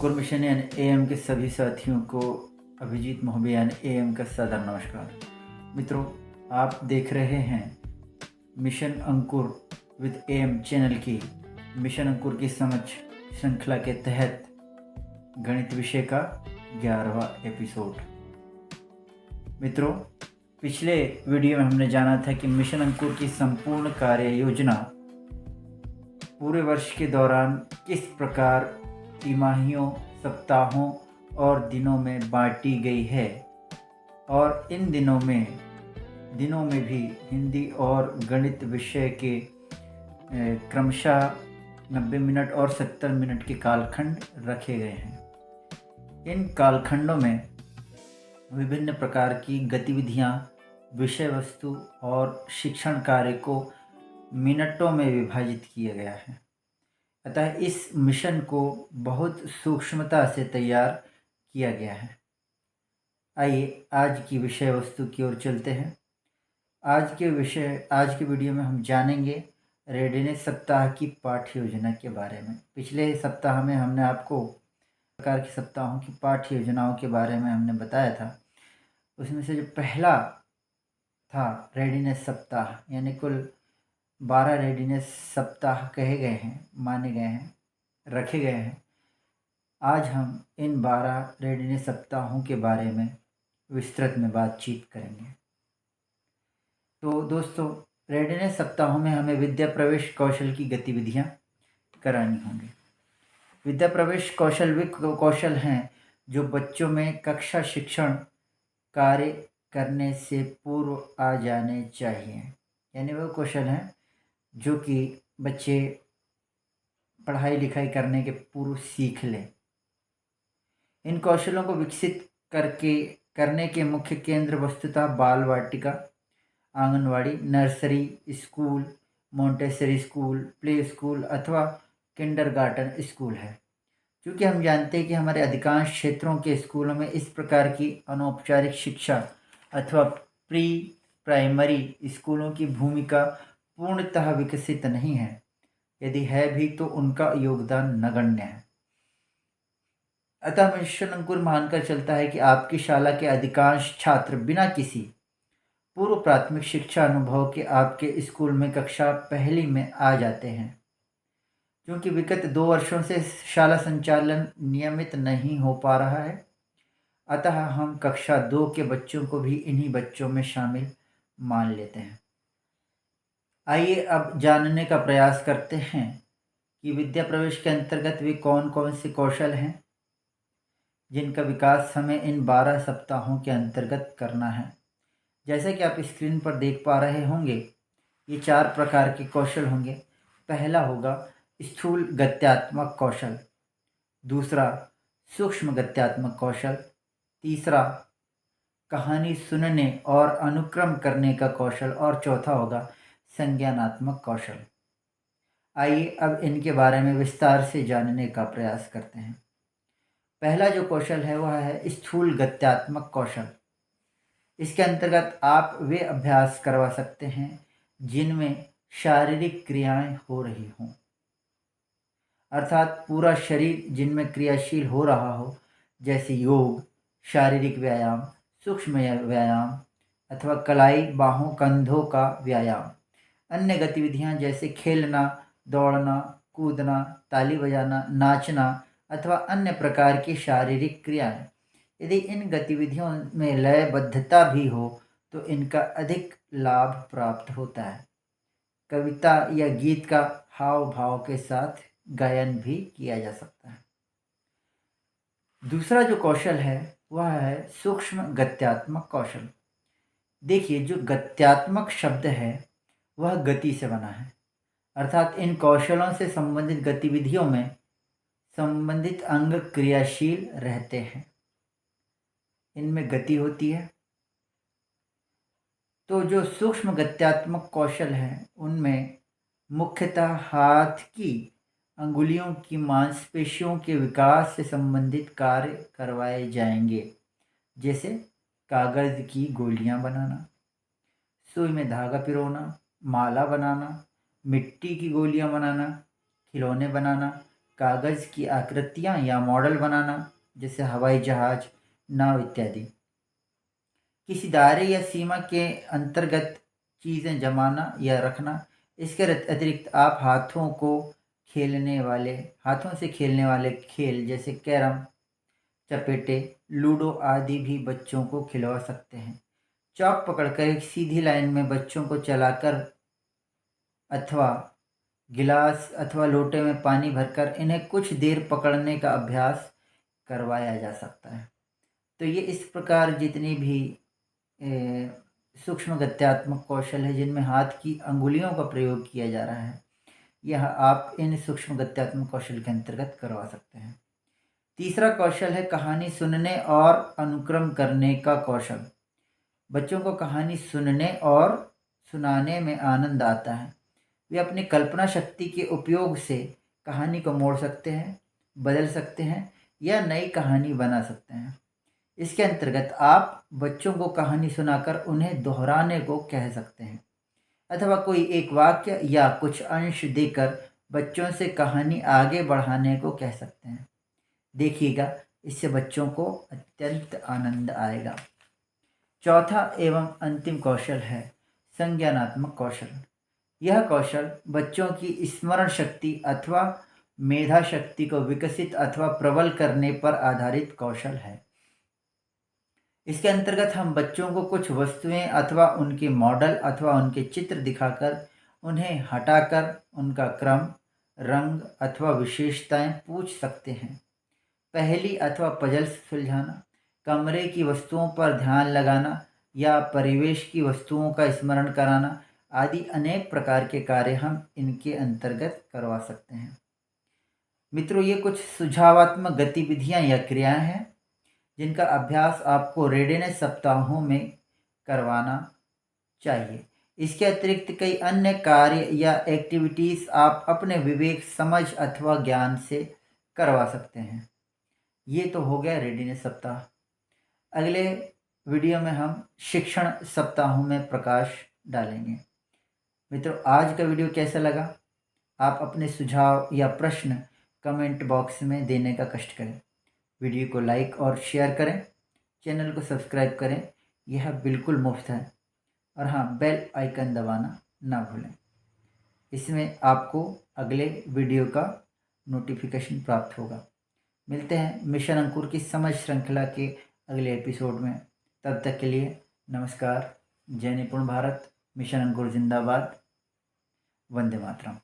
अंकुर mission यानी am के सभी साथियों को अभिजीत मोहबे यानी एएम का सादर नमस्कार। मित्रों, आप देख रहे हैं mission Ankur with am channel की मिशन अंकुर की समझ श्रृंखला के तहत गणित विषय का 11वां एपिसोड। मित्रों, पिछले वीडियो में हमने जाना था कि मिशन अंकुर की संपूर्ण कार्य योजना पूरे वर्ष के दौरान किस प्रकार तिमाहियों, सप्ताहों और दिनों में बांटी गई है और इन दिनों में भी हिंदी और गणित विषय के क्रमशः 90 मिनट और 70 मिनट के कालखंड रखे गए हैं। इन कालखंडों में विभिन्न प्रकार की गतिविधियां, विषय वस्तु और शिक्षण कार्य को मिनटों में विभाजित किया गया है। अतः इस मिशन को बहुत सूक्ष्मता से तैयार किया गया है। आइए आज की विषय वस्तु की ओर चलते हैं। आज के वीडियो में हम जानेंगे रेडीनेस सप्ताह की पाठ्य योजना के बारे में। पिछले सप्ताह में हमने आपको प्रकार के सप्ताहों की पाठ्य योजनाओं के बारे में हमने बताया था। उसमें से जो पहला था रेडीनेस सप्ताह, यानी कुल 12 रेडीनेस सप्ताह कहे गए हैं, माने गए हैं, रखे गए हैं। आज हम इन 12 रेडीनेस सप्ताहों के बारे में विस्तृत में बातचीत करेंगे। तो दोस्तों, रेडीनेस सप्ताहों में हमें विद्या प्रवेश कौशल की गतिविधियां करानी होंगी। विद्या प्रवेश कौशल वे कौशल हैं जो बच्चों में कक्षा शिक्षण कार्य करने से पूर्व आ जाने चाहिए। यानी वह कौशल हैं जो कि बच्चे पढ़ाई लिखाई करने के पूर्व सीख लें। इन कौशलों को विकसित करने के मुख्य केंद्र वस्तुतः बाल वाटिका, anganwadi, nursery school, montessori school, play school अथवा किंडरगार्टन स्कूल है। क्योंकि हम जानते हैं कि हमारे अधिकांश क्षेत्रों के स्कूलों में इस प्रकार की अनौपचारिक शिक्षा अथवा प्री प्राइमरी स्कूलों की भूमिका पूर्णतः विकसित नहीं है। यदि है भी तो उनका योगदान नगण्य है। अतः मिशन अंकुर मानकर चलता है कि आपकी शाला के अधिकांश छात्र बिना किसी पूर्व प्राथमिक शिक्षा अनुभव के आपके स्कूल में कक्षा पहली में आ जाते हैं। क्योंकि विगत 2 वर्षों से शाला संचालन नियमित नहीं हो पा रहा है, अतः हम कक्षा 2 के बच्चों को भी इन्हीं बच्चों में शामिल मान लेते हैं। आइए अब जानने का प्रयास करते हैं कि विद्या प्रवेश के अंतर्गत वे कौन कौन से कौशल हैं जिनका विकास हमें इन 12 सप्ताहों के अंतर्गत करना है। जैसा कि आप स्क्रीन पर देख पा रहे होंगे, ये 4 प्रकार के कौशल होंगे। पहला होगा स्थूल गत्यात्मक कौशल, दूसरा सूक्ष्म गत्यात्मक कौशल, तीसरा कहानी सुनने और अनुक्रम करने का कौशल और चौथा होगा संज्ञानात्मक कौशल। आइए अब इनके बारे में विस्तार से जानने का प्रयास करते हैं। पहला जो कौशल है वह है स्थूल गत्यात्मक कौशल। इसके अंतर्गत आप वे अभ्यास करवा सकते हैं जिनमें शारीरिक क्रियाएं हो रही हों, अर्थात पूरा शरीर जिनमें क्रियाशील हो रहा हो, जैसे योग, शारीरिक व्यायाम, सूक्ष्म व्यायाम अथवा कलाई, बाहों, कंधों का व्यायाम। अन्य गतिविधियां जैसे खेलना, दौड़ना, कूदना, ताली बजाना, नाचना अथवा अन्य प्रकार की शारीरिक क्रियाएं। यदि इन गतिविधियों में लयबद्धता भी हो तो इनका अधिक लाभ प्राप्त होता है। कविता या गीत का हाव भाव के साथ गायन भी किया जा सकता है। दूसरा जो कौशल है वह है सूक्ष्म गत्यात्मक कौशल। देखिए, जो गत्यात्मक शब्द है वह गति से बना है, अर्थात इन कौशलों से संबंधित गतिविधियों में संबंधित अंग क्रियाशील रहते हैं, इनमें गति होती है। तो जो सूक्ष्म गत्यात्मक कौशल हैं उनमें मुख्यतः हाथ की अंगुलियों की मांसपेशियों के विकास से संबंधित कार्य करवाए जाएंगे, जैसे कागज की गोलियां बनाना, सुई में धागा पिरोना, माला बनाना, मिट्टी की गोलियां बनाना, खिलौने बनाना, कागज़ की आकृतियाँ या मॉडल बनाना, जैसे हवाई जहाज, नाव इत्यादि। किसी दायरे या सीमा के अंतर्गत चीज़ें जमाना या रखना। इसके अतिरिक्त आप हाथों से खेलने वाले खेल जैसे कैरम, चपेटे, लूडो आदि भी बच्चों को खिलवा सकते हैं। चॉक पकड़कर एक सीधी लाइन में बच्चों को चलाकर अथवा गिलास अथवा लोटे में पानी भरकर इन्हें कुछ देर पकड़ने का अभ्यास करवाया जा सकता है। तो ये इस प्रकार जितनी भी सूक्ष्म गत्यात्मक कौशल है जिनमें हाथ की अंगुलियों का प्रयोग किया जा रहा है, यह आप इन सूक्ष्म गत्यात्मक कौशल के अंतर्गत करवा सकते हैं। तीसरा कौशल है कहानी सुनने और अनुक्रम करने का कौशल। बच्चों को कहानी सुनने और सुनाने में आनंद आता है। वे अपनी कल्पना शक्ति के उपयोग से कहानी को मोड़ सकते हैं, बदल सकते हैं या नई कहानी बना सकते हैं। इसके अंतर्गत आप बच्चों को कहानी सुनाकर उन्हें दोहराने को कह सकते हैं अथवा कोई एक वाक्य या कुछ अंश देकर बच्चों से कहानी आगे बढ़ाने को कह सकते हैं। देखिएगा, इससे बच्चों को अत्यंत आनंद आएगा। चौथा एवं अंतिम कौशल है संज्ञानात्मक कौशल। यह कौशल बच्चों की स्मरण शक्ति अथवा मेधा शक्ति को विकसित अथवा प्रबल करने पर आधारित कौशल है। इसके अंतर्गत हम बच्चों को कुछ वस्तुएं अथवा उनके मॉडल अथवा उनके चित्र दिखाकर उन्हें हटाकर उनका क्रम, रंग अथवा विशेषताएं पूछ सकते हैं। पहेली अथवा पजल्स सुलझाना, कमरे की वस्तुओं पर ध्यान लगाना या परिवेश की वस्तुओं का स्मरण कराना आदि अनेक प्रकार के कार्य हम इनके अंतर्गत करवा सकते हैं। मित्रों, ये कुछ सुझावात्मक गतिविधियां या क्रियाएं हैं जिनका अभ्यास आपको रेडीनेस सप्ताहों में करवाना चाहिए। इसके अतिरिक्त कई अन्य कार्य या एक्टिविटीज़ आप अपने विवेक, समझ अथवा ज्ञान से करवा सकते हैं। ये तो हो गया रेडीनेस सप्ताह। अगले वीडियो में हम शिक्षण सप्ताहों में प्रकाश डालेंगे। मित्रों, आज का वीडियो कैसा लगा? आप अपने सुझाव या प्रश्न कमेंट बॉक्स में देने का कष्ट करें। वीडियो को लाइक और शेयर करें, चैनल को सब्सक्राइब करें, यह बिल्कुल मुफ्त है। और हाँ, बेल आइकन दबाना ना भूलें। इसमें आपको अगले वीडियो का नोटिफिकेशन प्राप्त होगा। मिलते हैं मिशन अंकुर की समझ श्रृंखला के अगले एपिसोड में। तब तक के लिए नमस्कार। जय निपुण भारत। मिशन अंकुर जिंदाबाद। वंदे मातरम।